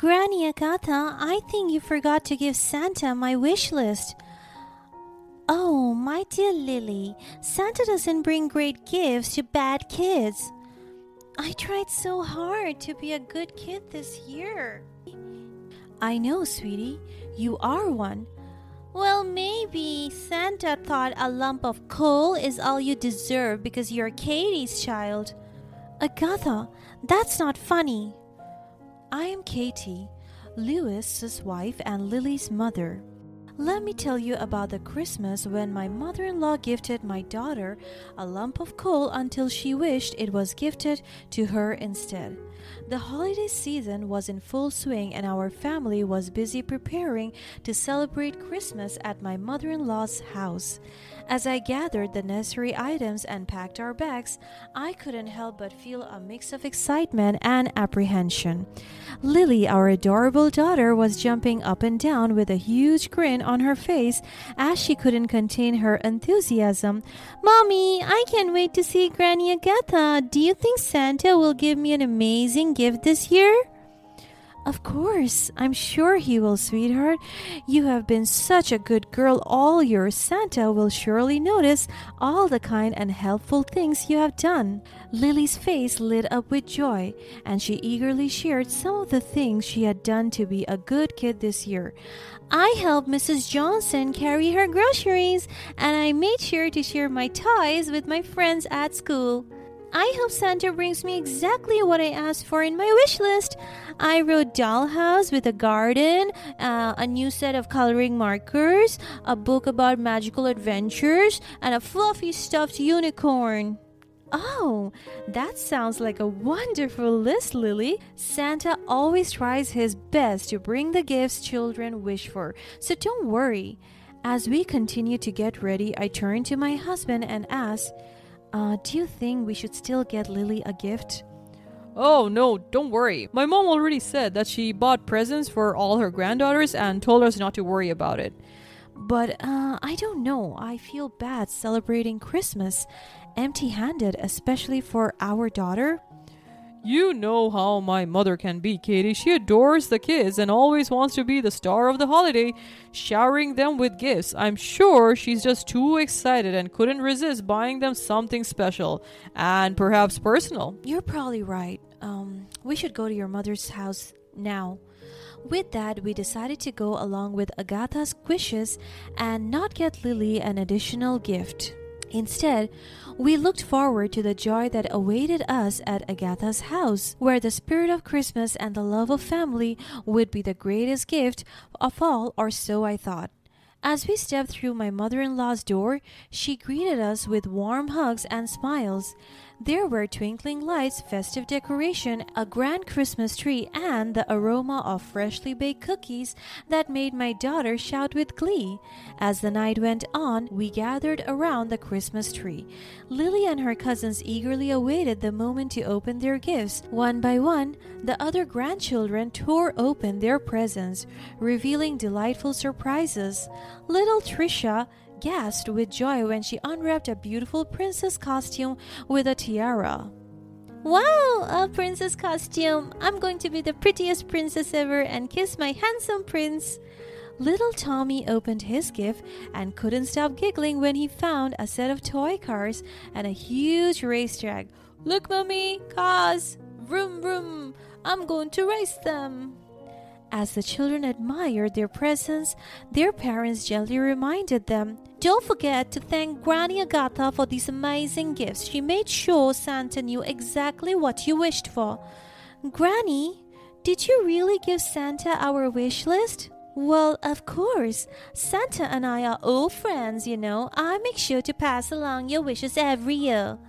Granny Agatha, I think you forgot to give Santa my wish list. Oh, my dear Lily, Santa doesn't bring great gifts to bad kids. I tried so hard to be a good kid this year. I know, sweetie, you are one. Well, maybe Santa thought a lump of coal is all you deserve because you're Katie's child. Agatha, that's not funny. I am Katie, Lewis's wife and Lily's mother. Let me tell you about the Christmas when my mother-in-law gifted my daughter a lump of coal until she wished it was gifted to her instead. The holiday season was in full swing and our family was busy preparing to celebrate Christmas at my mother-in-law's house. As I gathered the necessary items and packed our bags, I couldn't help but feel a mix of excitement and apprehension. Lily, our adorable daughter, was jumping up and down with a huge grin on her face as she couldn't contain her enthusiasm. Mommy, I can't wait to see Granny Agatha. Do you think Santa will give me an amazing gift this year? Of course, I'm sure he will, sweetheart. You have been such a good girl all year. Santa will surely notice all the kind and helpful things you have done. Lily's face lit up with joy, and she eagerly shared some of the things she had done to be a good kid this year. I helped Mrs. Johnson carry her groceries, and I made sure to share my toys with my friends at school. I hope Santa brings me exactly what I asked for in my wish list. I wrote dollhouse with a garden, a new set of coloring markers, a book about magical adventures, and a fluffy stuffed unicorn. Oh, that sounds like a wonderful list, Lily. Santa always tries his best to bring the gifts children wish for, so don't worry. As we continue to get ready, I turned to my husband and asked, do you think we should still get Lily a gift? Oh, no, don't worry. My mom already said that she bought presents for all her granddaughters and told us not to worry about it. But, I don't know. I feel bad celebrating Christmas empty-handed, especially for our daughter. You know how my mother can be, Katie. She adores the kids and always wants to be the star of the holiday, showering them with gifts. I'm sure she's just too excited and couldn't resist buying them something special and perhaps personal. You're probably right. We should go to your mother's house now. With that, we decided to go along with Agatha's wishes and not get Lily an additional gift. Instead, we looked forward to the joy that awaited us at Agatha's house, where the spirit of Christmas and the love of family would be the greatest gift of all, or so I thought. As we stepped through my mother-in-law's door, she greeted us with warm hugs and smiles. There were twinkling lights, festive decoration, a grand Christmas tree, and the aroma of freshly baked cookies that made my daughter shout with glee. As the night went on, we gathered around the Christmas tree. Lily and her cousins eagerly awaited the moment to open their gifts. One by one, the other grandchildren tore open their presents, revealing delightful surprises. Little Trisha gasped with joy when she unwrapped a beautiful princess costume with a tiara. Wow, a princess costume! I'm going to be the prettiest princess ever and kiss my handsome prince. Little Tommy opened his gift and couldn't stop giggling when he found a set of toy cars and a huge racetrack. Look, Mommy, cars! Vroom, vroom! I'm going to race them. As the children admired their presents, their parents gently reminded them, "Don't forget to thank Granny Agatha for these amazing gifts. She made sure Santa knew exactly what you wished for." Granny, did you really give Santa our wish list? Well, of course. Santa and I are old friends, you know. I make sure to pass along your wishes every year.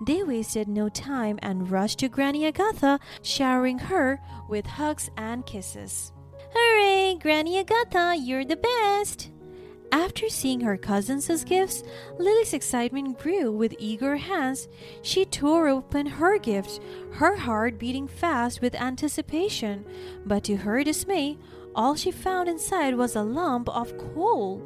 They wasted no time and rushed to Granny Agatha, showering her with hugs and kisses. Hooray, Granny Agatha, you're the best! After seeing her cousins' gifts, Lily's excitement grew. With eager hands, she tore open her gift, her heart beating fast with anticipation. But to her dismay, all she found inside was a lump of coal.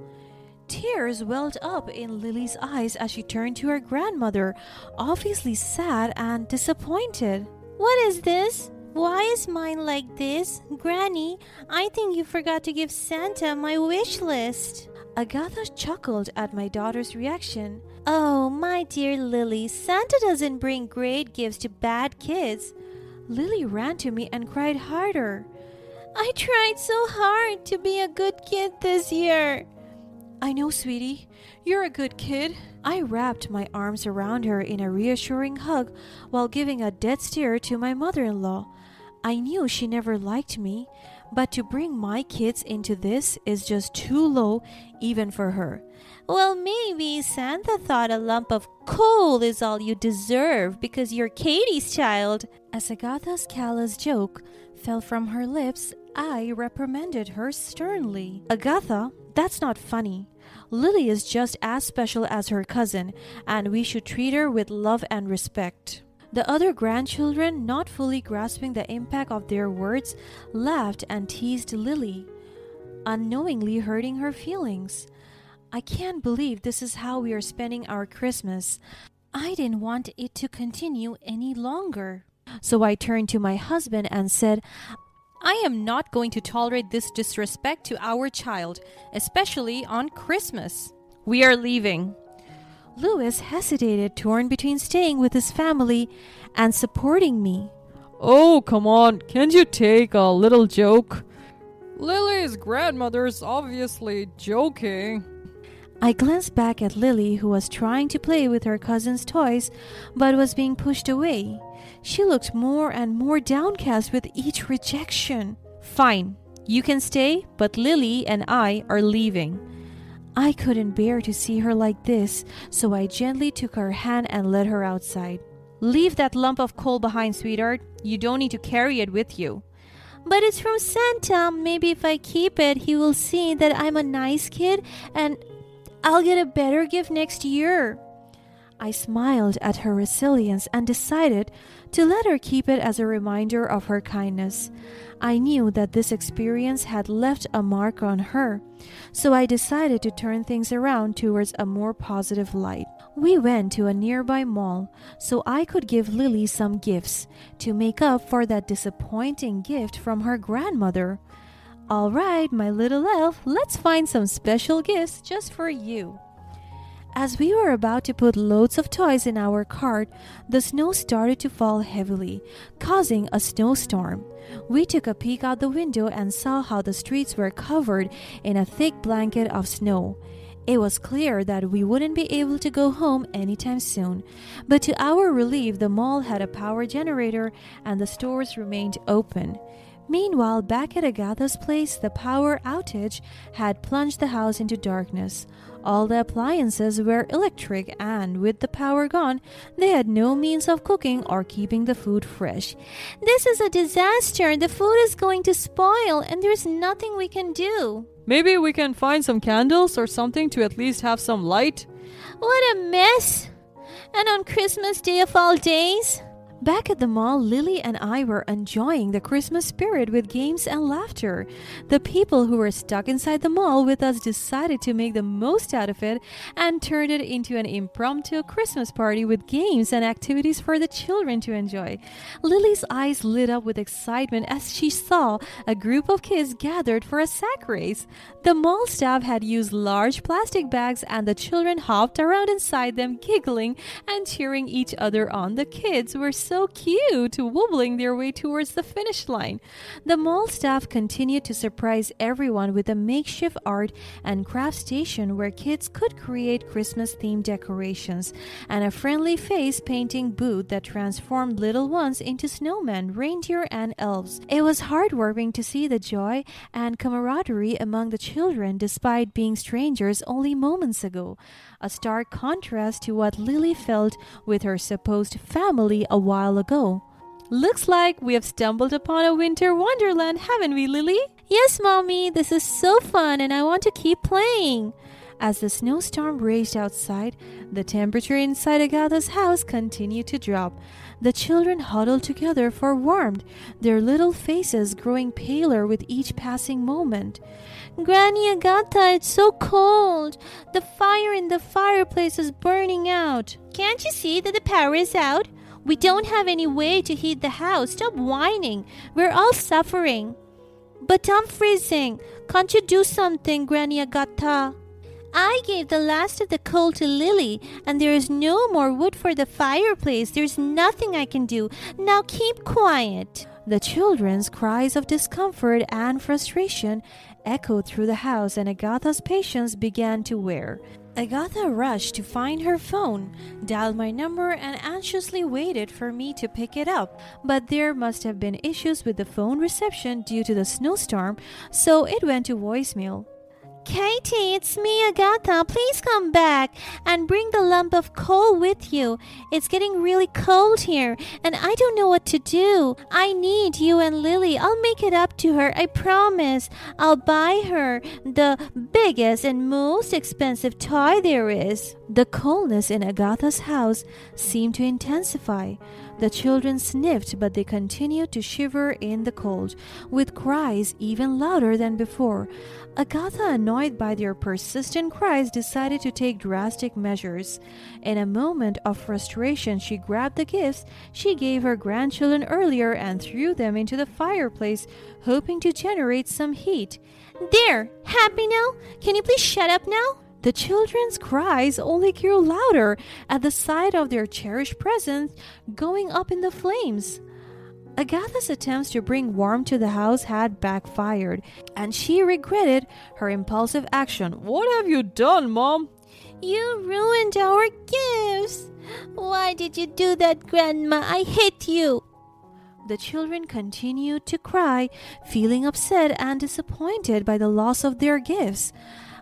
Tears welled up in Lily's eyes as she turned to her grandmother, obviously sad and disappointed. "What is this?" Why is mine like this? Granny, I think you forgot to give Santa my wish list. Agatha chuckled at my daughter's reaction. Oh, my dear Lily, Santa doesn't bring great gifts to bad kids. Lily ran to me and cried harder. I tried so hard to be a good kid this year. I know, sweetie. You're a good kid. I wrapped my arms around her in a reassuring hug while giving a dead stare to my mother-in-law. I knew she never liked me, but to bring my kids into this is just too low even for her. Well, maybe Santa thought a lump of coal is all you deserve because you're Katie's child. As Agatha's callous joke fell from her lips, I reprimanded her sternly. Agatha, that's not funny. Lily is just as special as her cousin, and we should treat her with love and respect. The other grandchildren, not fully grasping the impact of their words, laughed and teased Lily, unknowingly hurting her feelings. I can't believe this is how we are spending our Christmas. I didn't want it to continue any longer. So I turned to my husband and said, I am not going to tolerate this disrespect to our child, especially on Christmas. We are leaving. Louis hesitated, torn between staying with his family and supporting me. Oh, come on. Can't you take a little joke? Lily's grandmother's obviously joking. I glanced back at Lily, who was trying to play with her cousin's toys, but was being pushed away. She looked more and more downcast with each rejection. Fine, you can stay, but Lily and I are leaving. I couldn't bear to see her like this, so I gently took her hand and led her outside. Leave that lump of coal behind, sweetheart. You don't need to carry it with you. But it's from Santa. Maybe if I keep it, he will see that I'm a nice kid and I'll get a better gift next year. I smiled at her resilience and decided to let her keep it as a reminder of her kindness. I knew that this experience had left a mark on her, so I decided to turn things around towards a more positive light. We went to a nearby mall so I could give Lily some gifts to make up for that disappointing gift from her grandmother. All right, my little elf, let's find some special gifts just for you. As we were about to put loads of toys in our cart, the snow started to fall heavily, causing a snowstorm. We took a peek out the window and saw how the streets were covered in a thick blanket of snow. It was clear that we wouldn't be able to go home anytime soon, but to our relief, the mall had a power generator and the stores remained open. Meanwhile, back at Agatha's place, the power outage had plunged the house into darkness. All the appliances were electric, and with the power gone, they had no means of cooking or keeping the food fresh. This is a disaster. The food is going to spoil, and there's nothing we can do. Maybe we can find some candles or something to at least have some light. What a mess! And on Christmas Day of all days? Back at the mall, Lily and I were enjoying the Christmas spirit with games and laughter. The people who were stuck inside the mall with us decided to make the most out of it and turned it into an impromptu Christmas party with games and activities for the children to enjoy. Lily's eyes lit up with excitement as she saw a group of kids gathered for a sack race. The mall staff had used large plastic bags and the children hopped around inside them, giggling and cheering each other on. The kids were so cute, wobbling their way towards the finish line. The mall staff continued to surprise everyone with a makeshift art and craft station where kids could create Christmas-themed decorations and a friendly face painting booth that transformed little ones into snowmen, reindeer, and elves. It was heartwarming to see the joy and camaraderie among the children despite being strangers only moments ago, a stark contrast to what Lily felt with her supposed family a while ago. Looks like we have stumbled upon a winter wonderland, haven't we, Lily? Yes, Mommy, this is so fun and I want to keep playing. As the snowstorm raged outside, the temperature inside Agatha's house continued to drop. The children huddled together for warmth, their little faces growing paler with each passing moment. Granny Agatha, it's so cold. The fire in the fireplace is burning out. Can't you see that the power is out? We don't have any way to heat the house. Stop whining. We're all suffering. But I'm freezing. Can't you do something, Granny Agatha? I gave the last of the coal to Lily, and there is no more wood for the fireplace. There's nothing I can do. Now keep quiet. The children's cries of discomfort and frustration echoed through the house, and Agatha's patience began to wear. Agatha rushed to find her phone, dialed my number, and anxiously waited for me to pick it up. But there must have been issues with the phone reception due to the snowstorm, so it went to voicemail. Katie, it's me, Agatha. Please come back and bring the lump of coal with you. It's getting really cold here, and I don't know what to do. I need you and Lily. I'll make it up to her, I promise. I'll buy her the biggest and most expensive toy there is. The coldness in Agatha's house seemed to intensify. The children sniffed, but they continued to shiver in the cold, with cries even louder than before. Agatha, annoyed by their persistent cries, decided to take drastic measures. In a moment of frustration, she grabbed the gifts she gave her grandchildren earlier and threw them into the fireplace, hoping to generate some heat. There! Happy now? Can you please shut up now? The children's cries only grew louder at the sight of their cherished presents going up in the flames. Agatha's attempts to bring warmth to the house had backfired, and she regretted her impulsive action. What have you done, Mom? You ruined our gifts. Why did you do that, Grandma? I hate you. The children continued to cry, feeling upset and disappointed by the loss of their gifts.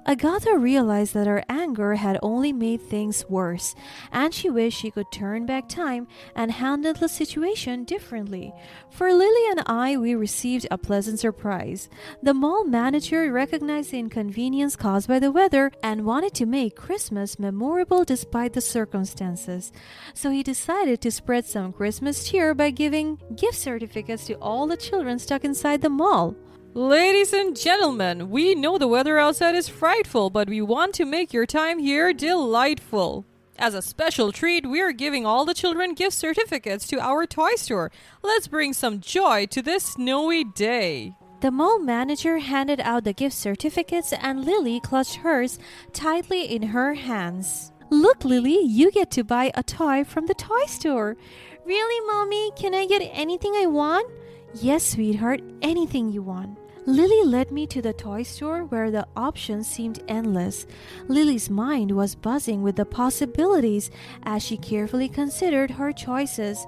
Agatha realized that her anger had only made things worse, and she wished she could turn back time and handle the situation differently. For Lily and I, we received a pleasant surprise. The mall manager recognized the inconvenience caused by the weather and wanted to make Christmas memorable despite the circumstances. So he decided to spread some Christmas cheer by giving gift certificates to all the children stuck inside the mall. Ladies and gentlemen, we know the weather outside is frightful, but we want to make your time here delightful. As a special treat, we are giving all the children gift certificates to our toy store. Let's bring some joy to this snowy day. The mall manager handed out the gift certificates, and Lily clutched hers tightly in her hands. Look, Lily, you get to buy a toy from the toy store. Really, Mommy? Can I get anything I want? Yes, sweetheart, anything you want. Lily led me to the toy store where the options seemed endless. Lily's mind was buzzing with the possibilities as she carefully considered her choices.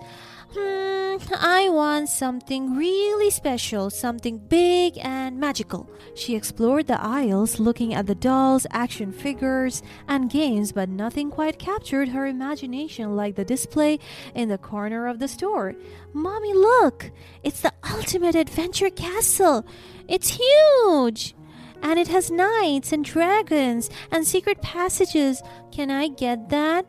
I want something really special, something big and magical. She explored the aisles, looking at the dolls, action figures, and games, but nothing quite captured her imagination like the display in the corner of the store. Mommy, look! It's the ultimate adventure castle! It's huge! And it has knights and dragons and secret passages. Can I get that?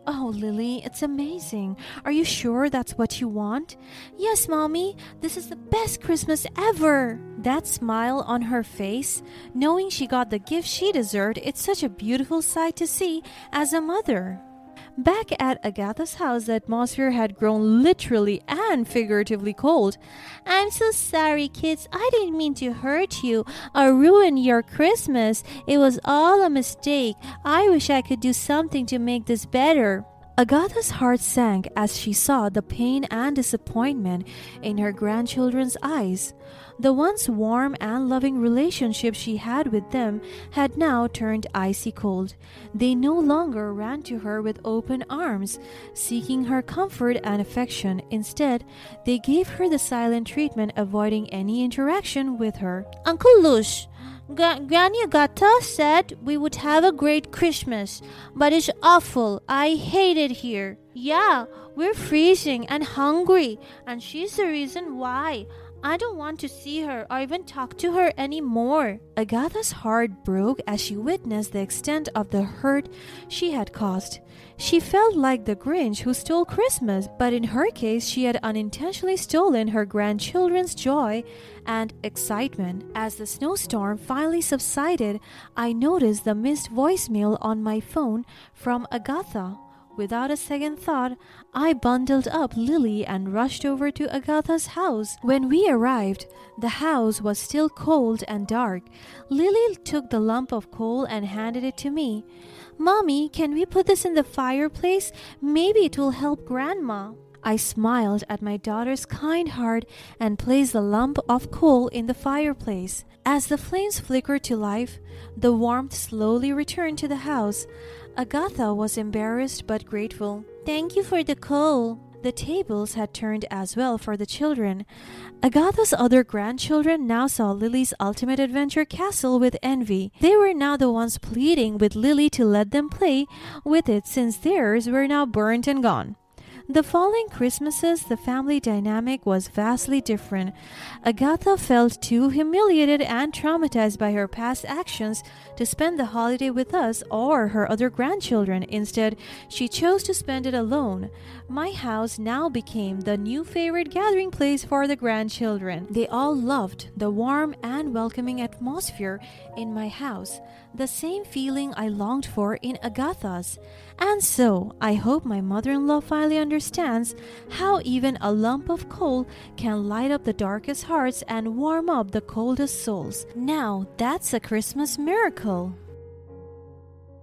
Oh, Lily, it's amazing. Are you sure that's what you want? Yes, Mommy. This is the best Christmas ever. That smile on her face, knowing she got the gift she deserved, it's such a beautiful sight to see as a mother. Back at Agatha's house, the atmosphere had grown literally and figuratively cold. I'm so sorry, kids. I didn't mean to hurt you or ruin your Christmas. It was all a mistake. I wish I could do something to make this better. Agatha's heart sank as she saw the pain and disappointment in her grandchildren's eyes. The once warm and loving relationship she had with them had now turned icy cold. They no longer ran to her with open arms, seeking her comfort and affection. Instead, they gave her the silent treatment, avoiding any interaction with her. Uncle Lush, Granny Agatha said we would have a great Christmas, but it's awful. I hate it here. Yeah, we're freezing and hungry, and she's the reason why. I don't want to see her or even talk to her anymore. Agatha's heart broke as she witnessed the extent of the hurt she had caused. She felt like the Grinch who stole Christmas, but in her case, she had unintentionally stolen her grandchildren's joy and excitement. As the snowstorm finally subsided, I noticed the missed voicemail on my phone from Agatha. Without a second thought, I bundled up Lily and rushed over to Agatha's house. When we arrived, the house was still cold and dark. Lily took the lump of coal and handed it to me. "Mommy, can we put this in the fireplace? Maybe it will help Grandma." I smiled at my daughter's kind heart and placed the lump of coal in the fireplace. As the flames flickered to life, the warmth slowly returned to the house. Agatha was embarrassed but grateful. "Thank you for the coal." The tables had turned as well for the children. Agatha's other grandchildren now saw Lily's ultimate adventure castle with envy. They were now the ones pleading with Lily to let them play with it since theirs were now burnt and gone. The following Christmases, the family dynamic was vastly different. Agatha felt too humiliated and traumatized by her past actions to spend the holiday with us or her other grandchildren. Instead, she chose to spend it alone. My house now became the new favorite gathering place for the grandchildren. They all loved the warm and welcoming atmosphere in my house, the same feeling I longed for in Agatha's. And so, I hope my mother-in-law finally understands how even a lump of coal can light up the darkest hearts and warm up the coldest souls. Now, that's a Christmas miracle.